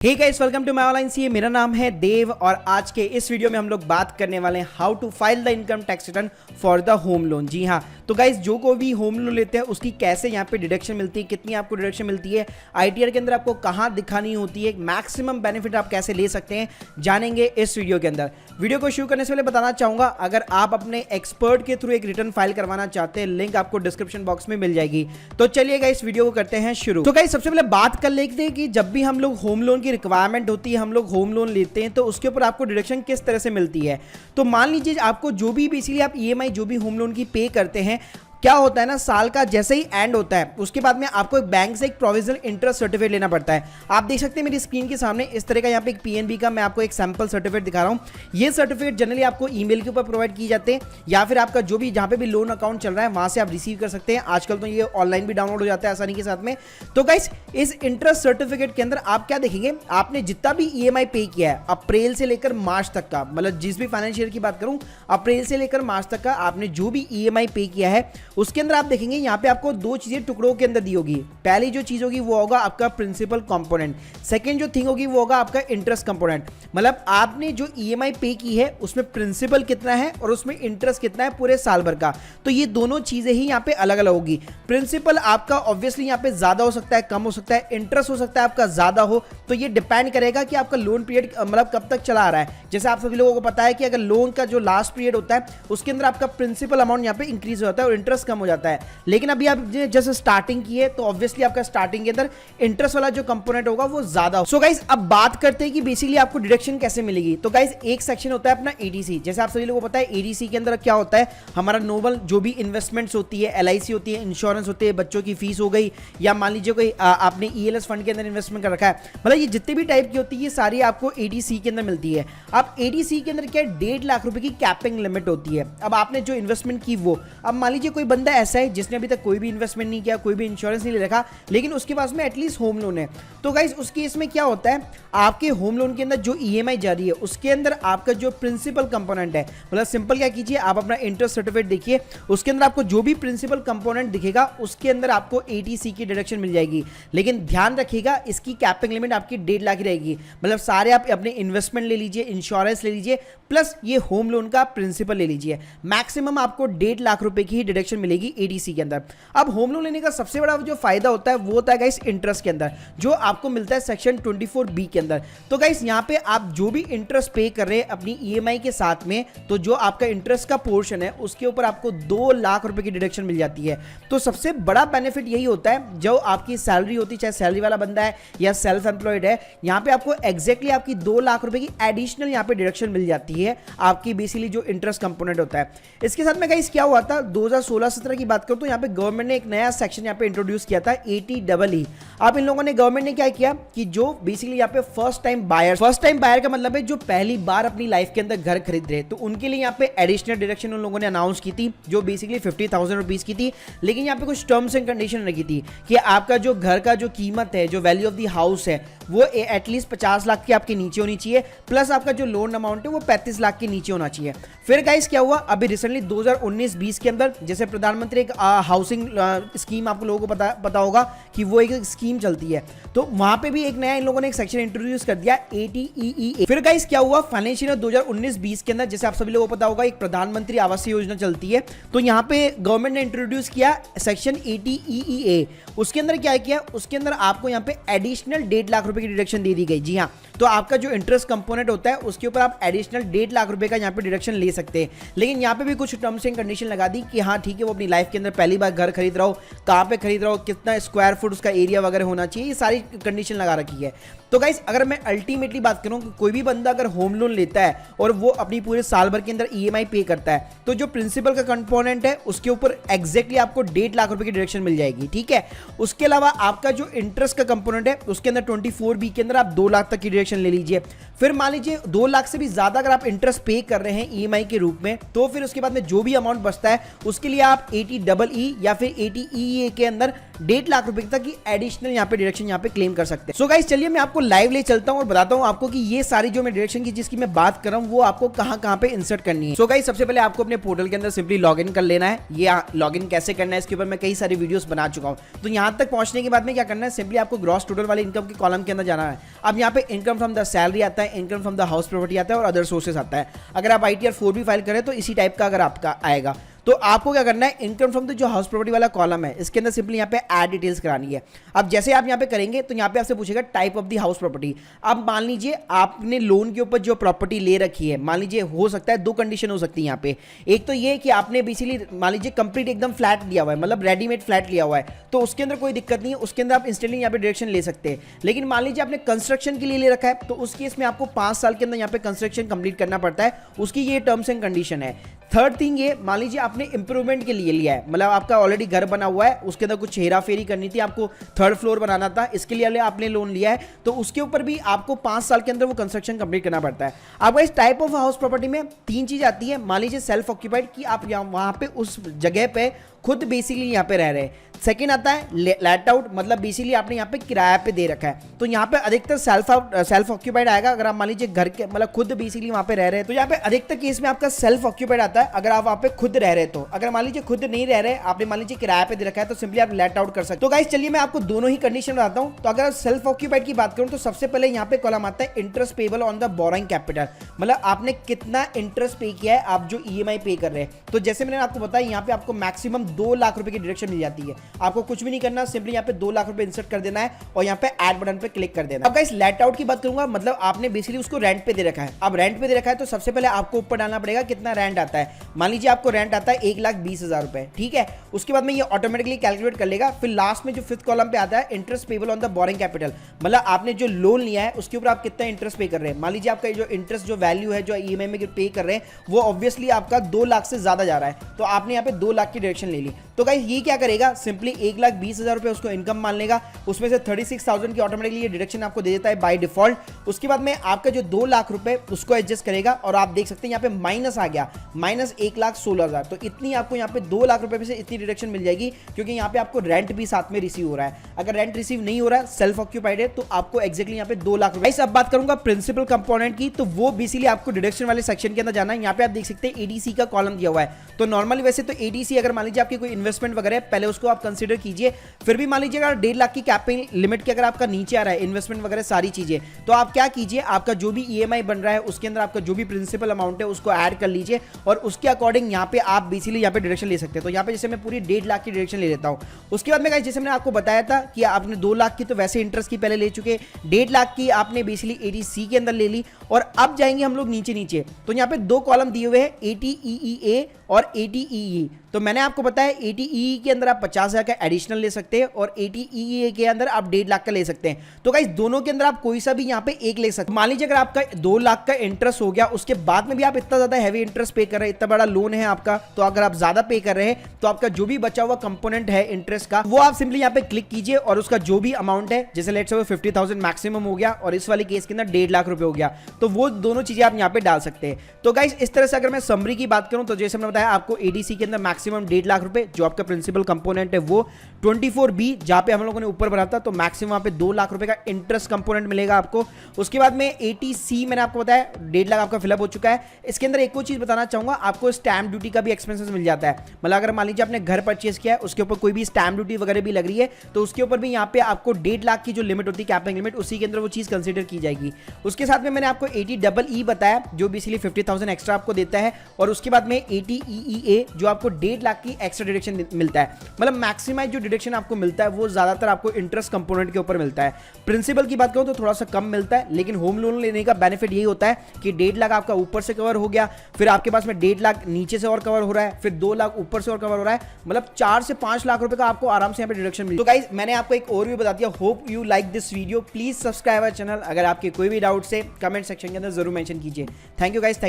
Hey guys, welcome to my online CA. मेरा नाम है देव और आज के इस वीडियो में हम लोग बात करने वाले हैं how to file the income tax return for the home loan. जी हाँ, तो गाइस जो कोई भी होम लोन लेते हैं उसकी कैसे यहाँ पे डिडक्शन मिलती है, कितनी आपको डिडक्शन मिलती है, आईटीआर के अंदर आपको कहाँ दिखानी होती है, मैक्सिमम बेनिफिट आप कैसे ले सकते हैं, जानेंगे इस वीडियो के अंदर। वीडियो को शुरू करने से पहले बताना चाहूंगा, अगर आप अपने एक्सपर्ट के थ्रू एक रिटर्न फाइल करवाना चाहते हैं, लिंक आपको डिस्क्रिप्शन बॉक्स में मिल जाएगी। तो चलिए गाइस वीडियो को करते हैं शुरू। तो गाइस सबसे पहले बात कर लेते हैं कि जब भी हम लोग होम लोन की रिक्वायरमेंट होती है, हम लोग होम लोन लेते हैं, तो उसके ऊपर आपको डिडक्शन किस तरह से मिलती है। तो मान लीजिए आपको जो भी बेसिकली आप ईएमआई जो भी होम लोन की पे करते हैं, क्या होता है ना, साल का जैसे ही एंड होता है उसके बाद में आपको एक बैंक से एक प्रोविजनल इंटरेस्ट सर्टिफिकेट लेना पड़ता है। आप देख सकते हैं मेरी स्क्रीन के सामने इस तरह का यहाँ पे एक पीएनबी का मैं आपको एक सैंपल सर्टिफिकेट दिखा रहा हूँ। ये सर्टिफिकेट जनरली आपको ईमेल के ऊपर प्रोवाइड किए जाते हैं या फिर आपका जो भी जहाँ पे भी लोन अकाउंट चल रहा है वहाँ से आप रिसीव कर सकते हैं। आजकल तो ये ऑनलाइन भी डाउनलोड हो जाता है आसानी के साथ में। तो गाइस इस इंटरेस्ट सर्टिफिकेट के अंदर आप क्या देखेंगे, आपने जितना भी ईएमआई पे किया है अप्रैल से लेकर मार्च तक का, मतलब जिस भी फाइनेंशियल ईयर की बात करूँ अप्रैल से लेकर मार्च तक का आपने जो भी ईएमआई पे किया है, उसके अंदर आप देखेंगे यहाँ पे आपको दो चीजें टुकड़ों के अंदर दी होगी। पहली जो चीज होगी वो होगा आपका प्रिंसिपल कंपोनेंट, सेकंड जो थिंग होगी वो होगा आपका इंटरेस्ट कंपोनेंट। मतलब आपने जो ईएमआई पे की है उसमें प्रिंसिपल कितना है और उसमें इंटरेस्ट कितना है पूरे साल भर का। तो ये दोनों चीजें ही यहाँ पे अलग अलग होगी। प्रिंसिपल आपका ऑब्वियसली यहाँ पे ज्यादा हो सकता है, कम हो सकता है, इंटरेस्ट हो सकता है आपका ज्यादा हो। तो ये डिपेंड करेगा कि आपका लोन पीरियड मतलब कब तक चला आ रहा है। जैसे आप सभी लोगों को पता है कि अगर लोन का जो लास्ट पीरियड होता है उसके अंदर आपका प्रिंसिपल अमाउंट यहाँ पे इंक्रीज हो जाता है और इंटरेस्ट कम हो जाता है। लेकिन अभी आप जैसे स्टार्टिंग की है तो ऑब्वियसली आपका स्टार्टिंग के अंदर इंटरेस्ट वाला जो कंपोनेंट होगा वो ज्यादा हो। सो गाइस अब बात करते हैं कि बेसिकली आपको डिडक्शन कैसे मिलेगी। तो गाइस एक सेक्शन होता है अपना एडीसी। जैसे आप सभी लोगों को पता है एडीसी के अंदर क्या होता है, हमारा नॉर्मल जो भी इन्वेस्टमेंट्स होती है, एलआईसी होती है, इंश्योरेंस होती है, बच्चों की फीस हो गई, या मान लीजिए कोई आपने ईएलएस फंड के अंदर इन्वेस्टमेंट कर रखा है, मतलब ये जितने भी टाइप की होती है ये सारी आपको एडीसी के अंदर मिलती है। अब एडीसी के अंदर क्या 1.5 लाख रुपए की कैपिंग लिमिट होती है। अब आपने जो इन्वेस्टमेंट की वो, अब मान लीजिए कोई बंदा ऐसा है जिसने अभी तक कोई भी इन्वेस्टमेंट नहीं किया, कोई भी इंश्योरेंस नहीं ले रखा, लेकिन उसके पास में एटलीस्ट होम लोन है। तो गाइस उस केस में क्या होता है, आपके होम लोन के अंदर जो ईएमआई जा रही है उसके अंदर आपका जो प्रिंसिपल कंपोनेंट है, मतलब सिंपल क्या कीजिए, आप अपना इंटरेस्ट सर्टिफिकेट देखिए, उसके अंदर आपको जो भी प्रिंसिपल कंपोनेंट दिखेगा उसके अंदर आपको एटीसी की डिडक्शन मिल जाएगी। लेकिन ध्यान रखिएगा इसकी कैपिंग लिमिट आपकी 1.5 लाख रहेगी। मतलब सारे आप अपने इन्वेस्टमेंट ले लीजिए, इंश्योरेंस ले लीजिए, प्लस ये होम लोन का प्रिंसिपल ले लीजिए, मैक्सिमम आपको 1.5 लाख रुपए की ही डिडक्शन मिलेगी एडीसी के अंदर। अब होम लोन लेने का सबसे बड़ा जो फायदा होता है वो होता है गाइस इंटरेस्ट के अंदर, जो आपको मिलता है सेक्शन 24B के अंदर। तो गाइस यहाँ पे आप जो भी इंटरेस्ट पे कर रहे हैं अपनी ईएमआई के साथ में, तो जो आपका इंटरेस्ट का पोर्शन है उसके ऊपर आपको 2 लाख रुपए की डिडक्शन मिल जाती है। तो सबसे बड़ा बेनिफिट यही होता है, जो आपकी सैलरी होती है, चाहे सैलरी वाला बंदा है या सेल्फ एम्प्लॉयड है, यहाँ पे आपको एग्जैक्टली आपकी 2 लाख रुपए की एडिशनल यहाँ पे डिडक्शन मिल जाती है आपकी बेसिकली जो इंटरेस्ट कंपोनेंट होता है। इसके साथ में गाइस क्या हुआ था, 2016-17 की बात करूं तो यहाँ पे गवर्नमेंट ने एक नया सेक्शन यहाँ पे इंट्रोड्यूस किया था 80EE। अब इन लोगों ने गवर्नमेंट ने क्या किया कि जो बेसिकली यहाँ पे फर्स्ट टाइम बायर का मतलब है जो पहली बार अपनी लाइफ के अंदर घर खरीद रहे, तो उनके लिए यहाँ पे एडिशनल डिडक्शन उन लोगों ने अनाउंस की थी जो बेसिकली 50,000 रुपीज की थी। लेकिन यहाँ पे कुछ टर्म्स एंड कंडीशन रखी थी कि आपका जो घर का जो कीमत है, जो वैल्यू ऑफ द हाउस है, वो एटलीस्ट 50 लाख के आपके नीचे होनी चाहिए, प्लस आपका जो लोन अमाउंट है वो 35 लाख के नीचे होना चाहिए। फिर गाइस क्या हुआ, अभी रिसेंटली 2019-20 के अंदर जैसे प्रधानमंत्री एक हाउसिंग स्कीम आपको लोगों को पता होगा कि वो एक स्कीम चलती है, तो वहां पे भी एक नया इन लोगों ने एक सेक्शन इंट्रोड्यूस कर दिया 80EE। फिर गाइस क्या हुआ, फाइनेंशियल ईयर 2019-20 के अंदर जैसे आप सभी लोगों को पता होगा एक प्रधानमंत्री आवास योजना चलती है, तो यहाँ पे गवर्नमेंट ने इंट्रोड्यूस किया सेक्शन 80EE। उसके अंदर क्या किया, उसके अंदर आपको यहाँ पे एडिशनल 1.5 लाख रुपए की डिडक्शन दे दी गई। जी हाँ, तो आपका जो इंटरेस्ट कंपोनेंट होता है उसके ऊपर आप एडिशनल 1.5 लाख रुपए का यहाँ पे डिडक्शन ले सकते हैं। लेकिन यहाँ पे भी कुछ टर्म्स एंड कंडीशन लगा दी कि हाँ ठीक है, वो अपनी लाइफ के अंदर पहली बार घर खरीद रहा हो, कहाँ पे खरीद रहा हो, कितना स्क्वायर फुट उसका एरिया वगैरह होना चाहिए, ये सारी कंडीशन लगा रखी है। तो गाइस अगर मैं अल्टीमेटली बात करूं, कोई भी बंदा अगर होम लोन लेता है और वो अपनी पूरे साल भर के अंदर ईएमआई पे करता है, तो जो प्रिंसिपल का कंपोनेंट है उसके ऊपर एग्जैक्टली आपको 1.5 लाख रुपए की डिडक्शन मिल जाएगी। ठीक है, उसके अलावा आपका जो इंटरेस्ट का कंपोनेंट है उसके अंदर 24B के अंदर आप 2 लाख तक की डिडक्शन ले लीजिए। फिर मान लीजिए 2 लाख से भी ज्यादा अगर आप इंटरेस्ट पे कर रहे हैं ईएमआई के रूप में, तो फिर उसके बाद में जो भी अमाउंट बचता है उसके लिए आप 80EE या फिर 80EE के अंदर 1.5 लाख रुपए तक की एडिशनल यहाँ पे डिडक्शन यहाँ पे क्लेम कर सकते हैं। सो गाइस चलिए मैं आपको आपको लाइव ले चलता हूँ और बताता हूँ आपको कि ये सारी जो मैं डिडक्शन की जिसकी मैं बात कर रहा हूँ वो आपको कहाँ पे इंसर्ट करनी है। सो गाइस सबसे पहले आपको अपने पोर्टल के अंदर सिंपली लॉगिन कर लेना है। ये लॉगिन कैसे करना है इसके ऊपर मैं कई सारी वीडियोस बना चुका हूँ। तो यहाँ तक पहुंचने के बाद में क्या करना है, सिंपली आपको ग्रॉस टोटल वाले इनकम के कॉलम के अंदर जाना है। अब यहाँ पे इनकम फ्रॉम द सैलरी आता है, income from the house property आता है और अदर सोर्सेस आता है। अगर आप ITR 4 भी फाइल करें तो इसी टाइप का अगर आपका आएगा। तो आपको क्या करना है, इनकम फ्रॉम द जो हाउस प्रॉपर्टी वाला कॉलम है इसके अंदर सिंपली यहाँ पे ऐड डिटेल्स करानी है। अब जैसे आप यहाँ पे करेंगे तो यहाँ पे आपसे पूछेगा type of the house property. अब मान लीजिए आपने लोन के ऊपर जो प्रॉपर्टी ले रखी है, मान लीजिए हो सकता है दो कंडीशन हो सकती है यहाँ पे। एक तो ये कि आपने बेसिकली मान लीजिए कंप्लीट एकदम फ्लैट लिया हुआ है, मतलब रेडीमेड फ्लैट लिया हुआ है, तो उसके अंदर कोई दिक्कत नहीं है, उसके अंदर आप इंस्टेंटली यहाँ पे डायरेक्शन ले सकते हैं। लेकिन मान लीजिए आपने कंस्ट्रक्शन के लिए ले रखा है तो उस केस में आपको 5 साल के अंदर यहाँ पे कंस्ट्रक्शन कंप्लीट करना पड़ता है, उसकी ये टर्म्स एंड कंडीशन है। थर्ड थिंग ये, मान लीजिए आपने इंप्रूवमेंट के लिए लिया है, मतलब आपका ऑलरेडी घर बना हुआ है, उसके अंदर कुछ हेरा फेरी करनी थी, आपको 3rd फ्लोर बनाना था, इसके लिए आपने लोन लिया है, तो उसके ऊपर भी आपको 5 साल के अंदर वो कंस्ट्रक्शन कंप्लीट करना पड़ता है। अब इस टाइप ऑफ हाउस प्रॉपर्टी में 3 चीज आती है। मान लीजिए सेल्फ ऑक्यूपाइड कि आप वहां पे उस जगह पे खुद बेसिकली यहाँ पे रह रहे हैं। सेकंड आता है लेट आउट, मतलब बेसिकली आपने यहाँ पे किराया पे दे रखा है, तो यहाँ पे अधिकतर सेल्फ ऑक्यूपाइड आएगा। अगर आप मान लीजिए घर के मतलब खुद बेसिकली वहाँ पे रह रहे हैं तो यहाँ पे अधिकतर केस में आपका सेल्फ ऑक्यूपाइड आता है। अगर आप वहाँ पे खुद रह रहे तो, अगर मान लीजिए खुद नहीं रह रहे, आपने मान लीजिए किराया पे दे रखा है, तो सिंपली आप लेट आउट कर सकते। तो गाइस चलिए मैं आपको दोनों ही कंडीशन बताता हूँ। तो अगर सेल्फ ऑक्यूपाइड की बात करूँ तो सबसे पहले यहाँ पे कॉलम आता है interest payable on the borrowing capital, मतलब आपने कितना इंटरेस्ट पे किया है, आप जो EMI पे कर रहे हैं। तो जैसे मैंने आपको बताया यहाँ पे आपको मैक्सिमम 2 लाख रुपए की डिडक्शन मिल जाती है। आपको कुछ भी नहीं करना, सिंपली यहाँ पे 2 लाख रुपए इंसर्ट कर देना है और यहाँ पे ऐड बटन पे क्लिक कर देना। अब गाइस लेट आउट की बात करूंगा, मतलब आपने बेसिकली उसको रेंट पे दे रखा है। अब रेंट पे दे रखा है तो सबसे पहले आपको ऊपर डालना पड़ेगा कितना रेंट आता है। मान लीजिए आपको रेंट आता है 1,20,000 रुपए, ठीक है। उसके बाद में ये ऑटोमेटिकली कैलकुलेट कर लेगा। फिर लास्ट में जो 5th कॉलम पे आता है interest payable on the boring capital, मतलब आपने जो लोन लिया है उसके ऊपर आप कितना इंटरेस्ट पे कर रहे हैं। मान लीजिए आपका जो इंटरेस्ट जो वैल्यू है जो EMI में पे कर रहे हैं वो ऑब्वियसली आपका 2 लाख से ज्यादा जा रहा है, तो आपने यहाँ पे 2 लाख की डायरेक्शन ले ली। तो गाइस ये क्या करेगा, सिंपली 1,20,000 रुपए उसको इनकम मान लेगा, उसमें से 36,000 की ऑटोमेटिकली ये डिडक्शन आपको दे देता है बाय डिफॉल्ट। उसके बाद में आपका जो 2 लाख रुपए उसको एडजस्ट करेगा और आप देख सकते हैं यहाँ पे माइनस आ गया, माइनस 1,16,000। तो इतनी आपको यहाँ पे 2 लाख रुपए से इतनी डिडक्शन मिल जाएगी, क्योंकि यहाँ पे आपको रेंट भी साथ में रिसीव हो रहा है। अगर रेंट रिसीव नहीं हो रहा है, सेल्फ ऑक्यूपाइड है, तो आपको एक्जैक्टली यहाँ पे 2 लाख रुपए। अब बात करूंगा प्रिंसिपल कंपोनेंट की, तो वो बेसिकली आपको डिडक्शन वाले सेक्शन के अंदर जाना है। यहाँ पे आप देख सकते हैं ADC का कॉलम दिया हुआ है। तो नॉर्मली वैसे तो ADC अगर मान लीजिए आपकी कोई इन्वेस्टमेंट वगैरह है, पहले उसको आप कंसीडर कीजिए। फिर भी मान लीजिए अगर 1.5 लाख की कैपिंग लिमिट के अगर आपका नीचे आ रहा है इन्वेस्टमेंट वगैरह सारी चीजें, तो आप क्या कीजिए, आपका जो भी EMI बन रहा है उसके अंदर आपका जो भी प्रिंसिपल अमाउंट है उसको ऐड कर लीजिए और उसके अकॉर्डिंग यहाँ पे आप बेसिकली यहाँ पे डिडक्शन ले सकते हैं। तो यहाँ पे जैसे मैं पूरी 1.5 लाख की डिडक्शन ले लेता हूँ। उसके बाद में गाइस जैसे मैंने आपको बताया था कि आपने 2 लाख की तो वैसे इंटरेस्ट की पहले ले चुके, 1.5 लाख की आपने बेसिकली ADC के अंदर ले ली। और अब जाएंगे हम लोग नीचे, तो यहाँ पे 2 कॉलम दिए हुए हैं ATEEA और ATEE। तो मैंने आपको बताया ATEE के अंदर आप 50,000 का एडिशनल ले सकते हैं और ATEE के अंदर आप 1.5 लाख का ले सकते हैं। तो गाइस दोनों के अंदर आप कोई सा भी यहाँ पे एक ले सकते हैं। मान लीजिए अगर आपका 2 लाख का इंटरेस्ट हो गया, उसके बाद में भी आप इतना ज्यादा हैवी इंटरेस्ट पे कर रहे हैं, इतना बड़ा लोन है आपका, तो अगर आप ज्यादा पे कर रहे हैं तो आपका जो भी बचा हुआ कंपोनेंट है इंटरेस्ट का वो आप सिंपली यहाँ पे क्लिक कीजिए और उसका जो भी अमाउंट है, जैसे लेट्स से 50,000 मैक्सिमम हो गया और इस वाले केस के अंदर 1.5 लाख रुपए हो गया, तो वो दोनों चीजें आप यहाँ पे डाल सकते हैं। तो गाइस इस तरह से अगर मैं समरी की बात करूं तो जैसे मैंने बताया आपको ADC के अंदर मैक्सिमम 1.5 लाख रुपए जो आपका प्रिंसिपल कंपोनेंट है वो 24B जहां पे हम लोगों ने ऊपर भरा था, तो मैक्सिमम वहां पे 2 लाख रुपए का इंटरेस्ट कंपोनेंट मिलेगा आपको। उसके बाद में ATC मैंने आपको बताया 1.5 लाख आपका फिलअप हो चुका है। इसके अंदर एक और चीज बताना चाहूंगा, आपको स्टैंप ड्यूटी का भी एक्सपेंसेस मिल जाता है। मतलब अगर मान लीजिए आपने घर परचेस किया है उसके ऊपर कोई भी स्टैंप ड्यूटी वगैरह भी लग रही है तो उसके ऊपर भी यहाँ पे आपको 1.5 लाख की जो लिमिट होती है कैपिंग लिमिट, उसी के अंदर वो चीज कंसिडर की जाएगी। उसके साथ में मैंने आपको ATEE बताया जो बेसिकली 50,000 एक्स्ट्रा आपको देता है और उसके बाद में ATEEA जो आपको 1.5 लाख की एक्स्ट्रा डिडक्शन मिलता है। मतलब मैक्सिमाइज जो डिडक्शन आपको मिलता है वो ज्यादातर आपको इंटरेस्ट कंपोनेंट के ऊपर मिलता है। प्रिंसिपल की बात करूं तो थोड़ा सा कम मिलता है, लेकिन होम लोन लेने का बेनिफिट यही होता है कि 1.5 लाख आपका ऊपर से कवर हो गया, फिर आपके पास में 1.5 लाख नीचे से और कवर हो रहा है, फिर 2 लाख ऊपर से और कवर हो रहा है, मतलब 4 से 5 लाख रुपए का आपको आराम से यहाँ पे डिडक्शन मिल। तो गाइस मैंने आपको एक ओवरव्यू बता दिया। Hope you like this video. Please subscribe our channel. अगर आपके कोई भी डाउट है कमेंट सेक्शन के अंदर जरूर मेंशन कीजिए। Thank you guys, thank you.